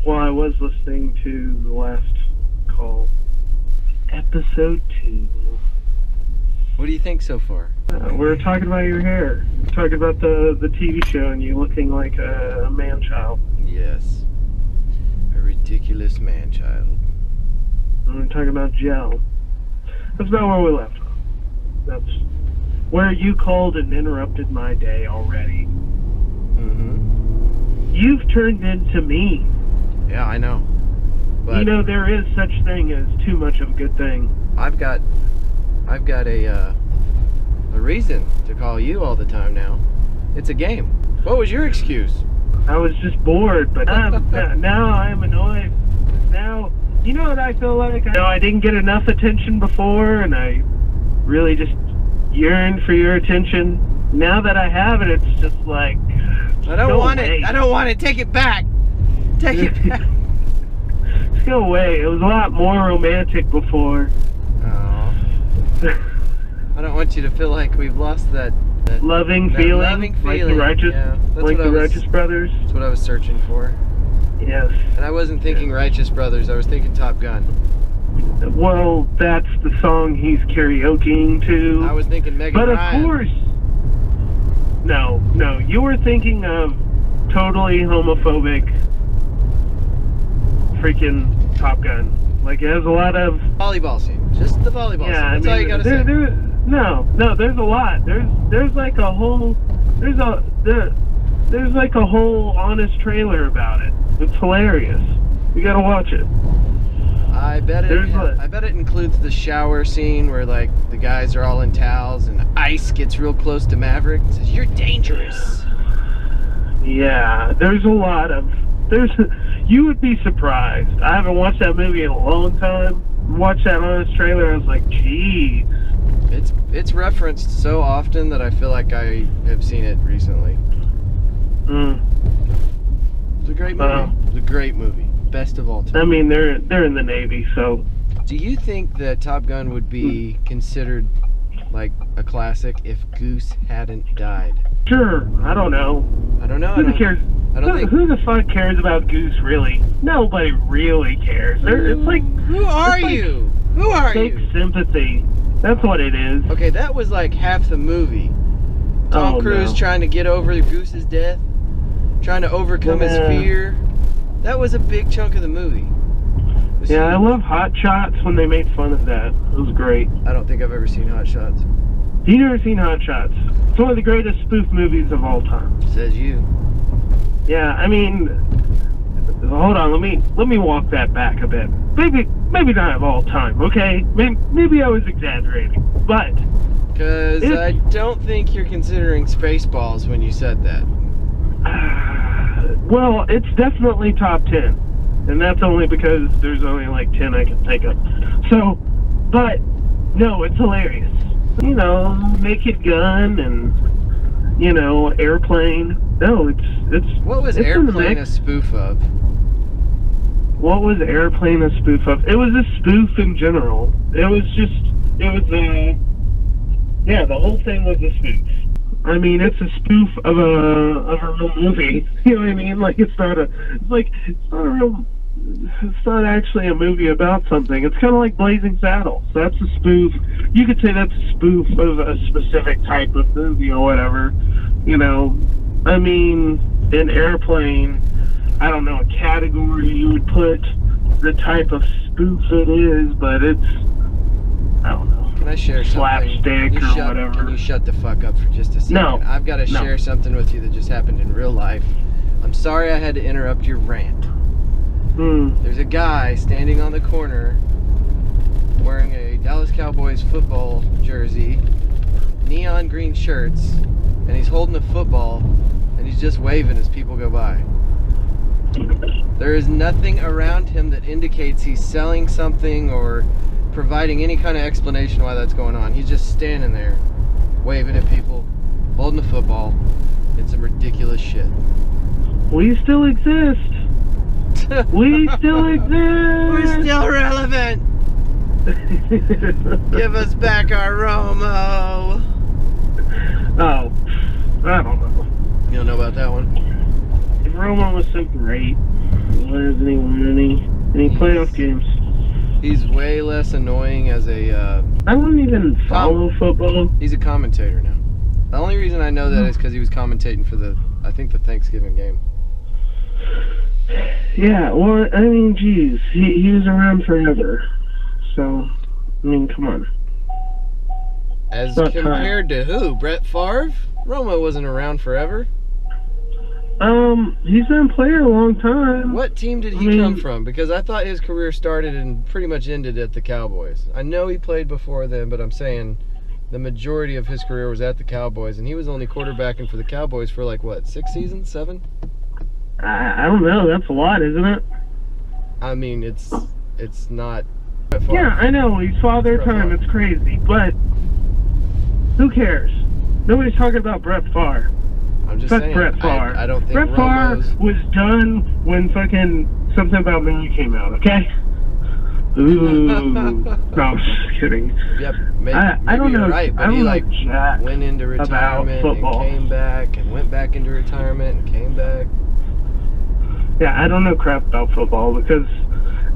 Well, I was listening to the last call, episode 2. What do you think so far? We were talking about your hair. Talking about the TV show and you looking like a man-child. Yes. A ridiculous man-child. And we're talking about gel. That's about where we left off. That's where you called and interrupted my day already. Mm-hmm. You've turned into me. Yeah, I know. But you know, there is such thing as too much of a good thing. I've got a reason to call you all the time now. It's a game. What was your excuse? I was just bored, but now I'm annoyed. Now, you know what I feel like? I didn't get enough attention before, and I really just yearned for your attention. Now that I have it, it's just like, I don't want it. I don't want it. Take it back. Take it back. Just go away. It was a lot more romantic before. Oh. I don't want you to feel like we've lost that loving feeling, loving feeling, like the Righteous, yeah, like the Righteous Brothers. That's what I was searching for. Yes. And I wasn't thinking Righteous Brothers. I was thinking Top Gun. Well, that's the song he's karaokeing to. I was thinking Megan But Ryan. of course, no, you were thinking of totally homophobic freaking Top Gun. Like, it has a lot of volleyball scene. Just the volleyball scene. That's all you gotta say. No, there's a lot. There's like a whole there's like a whole honest trailer about it. It's hilarious. You gotta watch it. I bet it includes the shower scene where like the guys are all in towels and Ice gets real close to Maverick and says, "You're dangerous." Yeah, there's a lot of you would be surprised. I haven't watched that movie in a long time. Watched that honest trailer, I was like, geez. It's referenced so often that I feel like I have seen it recently. It's a great movie. It's a great movie. Best of all time. I mean, they're in the Navy, so. Do you think that Top Gun would be considered like a classic if Goose hadn't died? Sure. I don't know. I don't know. Who cares? Who the fuck cares about Goose, really? Nobody really cares. It's like... Who are you? Who are you? Fake sympathy. That's what it is. Okay, that was like half the movie. Tom Cruise trying to get over Goose's death, trying to overcome his fear. That was a big chunk of the movie. Yeah, I love Hot Shots when they made fun of that. It was great. I don't think I've ever seen Hot Shots. You've never seen Hot Shots? It's one of the greatest spoof movies of all time. Says you. Yeah, I mean, hold on, let me walk that back a bit. Maybe not of all time, okay? Maybe I was exaggerating, but... Because I don't think you're considering Spaceballs when you said that. Well, it's definitely top 10. And that's only because there's only like 10 I can think of. So, but, no, it's hilarious. You know, Naked Gun and, you know, Airplane. No, it's what was Airplane a spoof of? What was Airplane a spoof of? It was a spoof in general. Yeah, the whole thing was a spoof. I mean, it's a spoof of a real movie. You know what I mean? Like, it's not actually a movie about something. It's kind of like Blazing Saddles. That's a spoof. You could say that's a spoof of a specific type of movie or whatever. You know, I mean, in Airplane, I don't know a category you would put the type of spoof it is, but it's, I don't know. Can I share something? Slapstick or whatever. Can you shut the fuck up for just a second? No. I've got to share something with you that just happened in real life. I'm sorry I had to interrupt your rant. There's a guy standing on the corner wearing a Dallas Cowboys football jersey, neon green shirts, and he's holding a football and he's just waving as people go by. There is nothing around him that indicates he's selling something or providing any kind of explanation why that's going on. He's just standing there waving at people, holding the football, and some ridiculous shit. We still exist. We still exist. We're still relevant. Give us back our Romo. Oh, I don't know. You don't know about that one? Romo was so great. Why hasn't he won any playoff games? He's way less annoying as a... I don't even follow football. He's a commentator now. The only reason I know that is because he was commentating for the Thanksgiving game. Yeah, well, I mean, geez, he was around forever. So, I mean, come on. As compared to who? Brett Favre? Romo wasn't around forever. He's been a player a long time. What team did he come from? Because I thought his career started and pretty much ended at the Cowboys. I know he played before then, but I'm saying the majority of his career was at the Cowboys, and he was only quarterbacking for the Cowboys for like, what, 6 seasons? 7? I don't know. That's a lot, isn't it? I mean, it's not... Yeah, I know. He's father time. It's crazy. But who cares? Nobody's talking about Brett Favre. I'm just Fuck saying, Brett Favre. I don't think Brett Favre was done when fucking Something About Mary came out, okay? Ooh. No, I'm just kidding. Yep, maybe I don't know. You're right, but he like went into retirement and came back and went back into retirement and came back. Yeah, I don't know crap about football because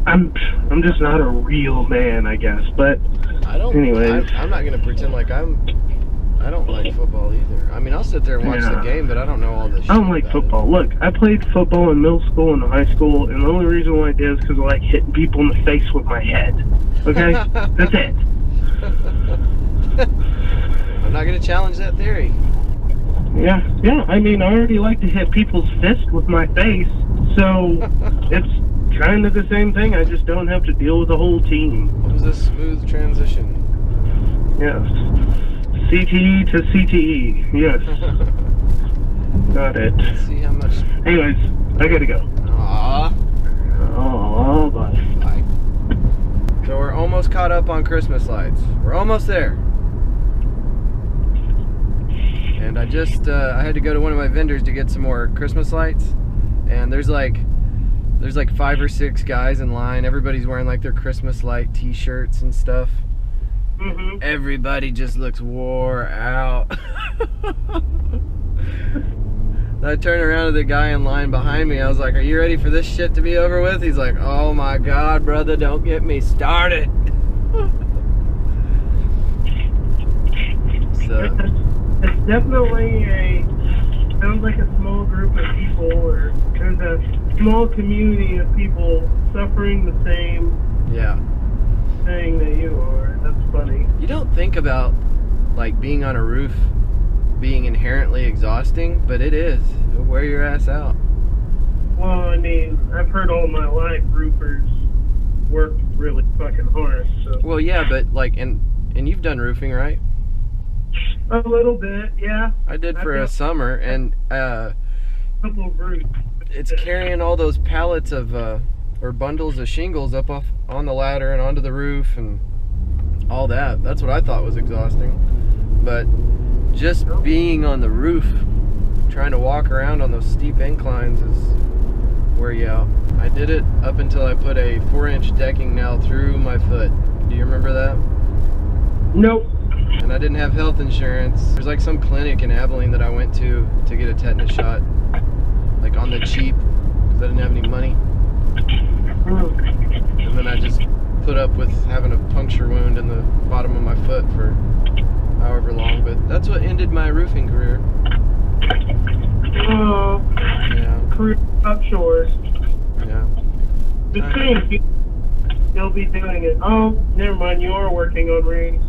I'm just not a real man, I guess. But anyways, I'm not gonna pretend like I don't like football either. I mean, I'll sit there and watch the game, but I don't know all this shit. I don't like football. Look, I played football in middle school and high school, and the only reason why I did is because I like hitting people in the face with my head. Okay? That's it. I'm not going to challenge that theory. Yeah. I mean, I already like to hit people's fists with my face, so it's kind of the same thing. I just don't have to deal with the whole team. What was a smooth transition? Yes. CTE to CTE, yes. Got it. Let's see how much... Anyways, I gotta go. Aww. Oh, bye. Bye. So we're almost caught up on Christmas lights. We're almost there. And I just, I had to go to one of my vendors to get some more Christmas lights. And there's like 5 or 6 guys in line. Everybody's wearing like their Christmas light t-shirts and stuff. Mm-hmm. Everybody just looks wore out. I turned around to the guy in line behind me. I was like, "Are you ready for this shit to be over with?" He's like, "Oh my God, brother, don't get me started." So it's definitely sounds like a small group of people, or there's a small community of people suffering the same thing that you are. That's funny. You don't think about like being on a roof being inherently exhausting, but it is. It'll wear your ass out. Well, I mean, I've heard all my life roofers work really fucking hard. So. Well, yeah, but like, and you've done roofing, right? A little bit, yeah. I did for a summer, and couple of roofs. It's carrying all those pallets of or bundles of shingles up off on the ladder and onto the roof and all that. That's what I thought was exhausting. But just being on the roof, trying to walk around on those steep inclines is wear you out. I did it up until I put a 4-inch decking nail through my foot. Do you remember that? Nope. And I didn't have health insurance. There's like some clinic in Abilene that I went to get a tetanus shot, like on the cheap, because I didn't have any money. And then I just put up with having a puncture wound in the bottom of my foot for however long. But that's what ended my roofing career. Oh. Yeah. Career up shores. Yeah. Just saying, you'll be doing it. Oh, never mind. You are working on rings.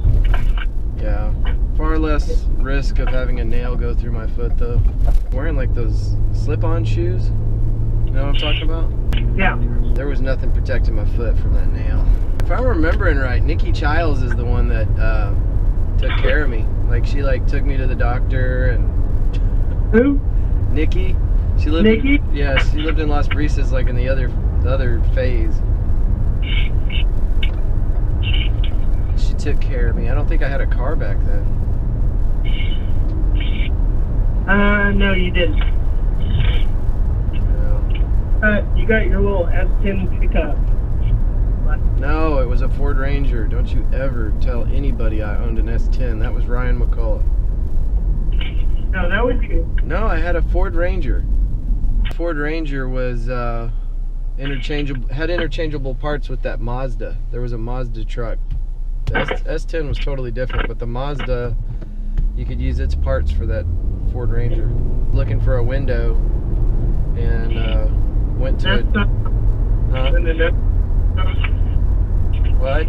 Yeah. Far less risk of having a nail go through my foot though. Wearing like those slip-on shoes. You know what I'm talking about? Yeah. There was nothing protecting my foot from that nail. If I'm remembering right, Nikki Childs is the one that took care of me. Like she like took me to the doctor and. Who? Nikki. She lived. Nikki? Yeah, she lived in Las Brisas, like in the other phase. She took care of me. I don't think I had a car back then. No, you didn't. You got your little S10 pickup. What? No, it was a Ford Ranger. Don't you ever tell anybody I owned an S10. That was Ryan McCullough. No, that was you. No, I had a Ford Ranger. Ford Ranger was Had interchangeable parts with that Mazda. There was a Mazda truck. The S10 was totally different, but the Mazda, you could use its parts for that Ford Ranger. Looking for a window, and went to. What?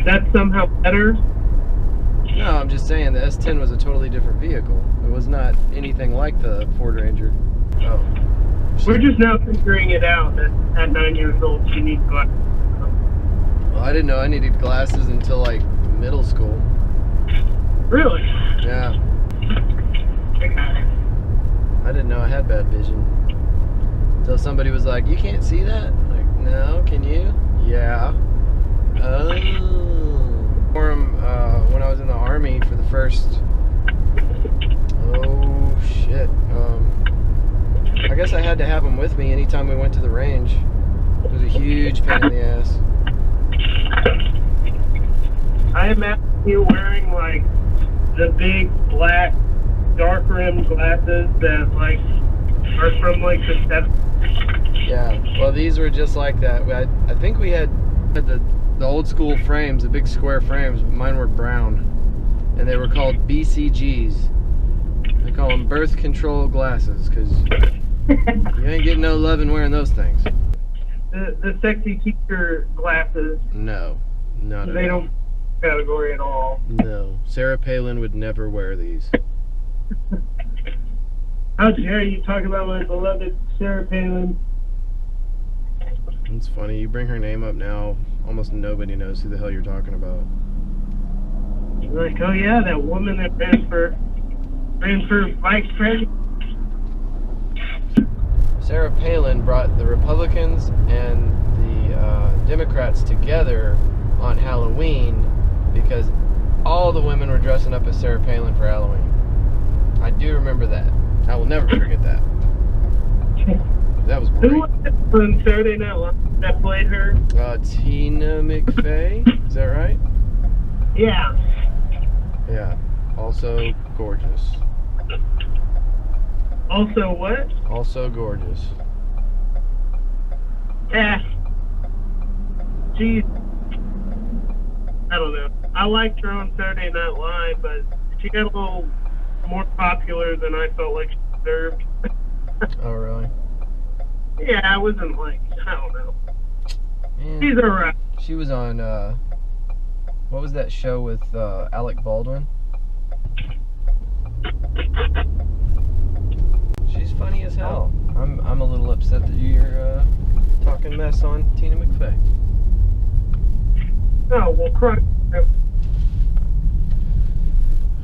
That's somehow better. No, I'm just saying the S10 was a totally different vehicle. It was not anything like the Ford Ranger. Oh. We're just now figuring it out that at 9 years old she needs glasses. Well, I didn't know I needed glasses until like middle school. Really? Yeah. I didn't know I had bad vision. Until somebody was like, "You can't see that?" I'm like, no, can you? Yeah. Oh. When I was in the Army for the first. Oh shit. I guess I had to have them with me anytime we went to the range. It was a huge pain in the ass. I imagine you wearing like the big black dark rimmed glasses that like are from like the 70s. Yeah, well these were just like that. I think we had the old school frames, the big square frames. Mine were brown, and they were called BCGs. They call them birth control glasses because you ain't getting no love in wearing those things. The sexy teacher glasses. No, not at all. They don't category at all. No, Sarah Palin would never wear these. How dare you talk about my beloved Sarah Palin? It's funny, you bring her name up now, almost nobody knows who the hell you're talking about. Like, oh yeah, that woman that ran for vice president. Sarah Palin brought the Republicans and the Democrats together on Halloween because all the women were dressing up as Sarah Palin for Halloween. I do remember that. I will never forget that. That was great. Who was it on Saturday Night Live that played her? Tina McVeigh, is that right? Yeah. Yeah. Also gorgeous. Also what? Also gorgeous. Yeah. Jeez. I don't know. I liked her on Saturday Night Live, but she got a little more popular than I felt like she deserved. Oh, really? Yeah, I wasn't like, I don't know. Yeah. She's alright. She was on, what was that show with Alec Baldwin? She's funny as hell. I'm a little upset that you're talking mess on Tina McVeigh. Oh, well, crud.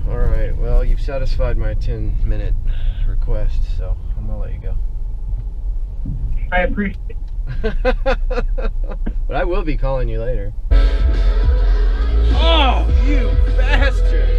Alright, well, you've satisfied my 10-minute request, so I'm gonna let you go. I appreciate it. But I will be calling you later. Oh, you bastard!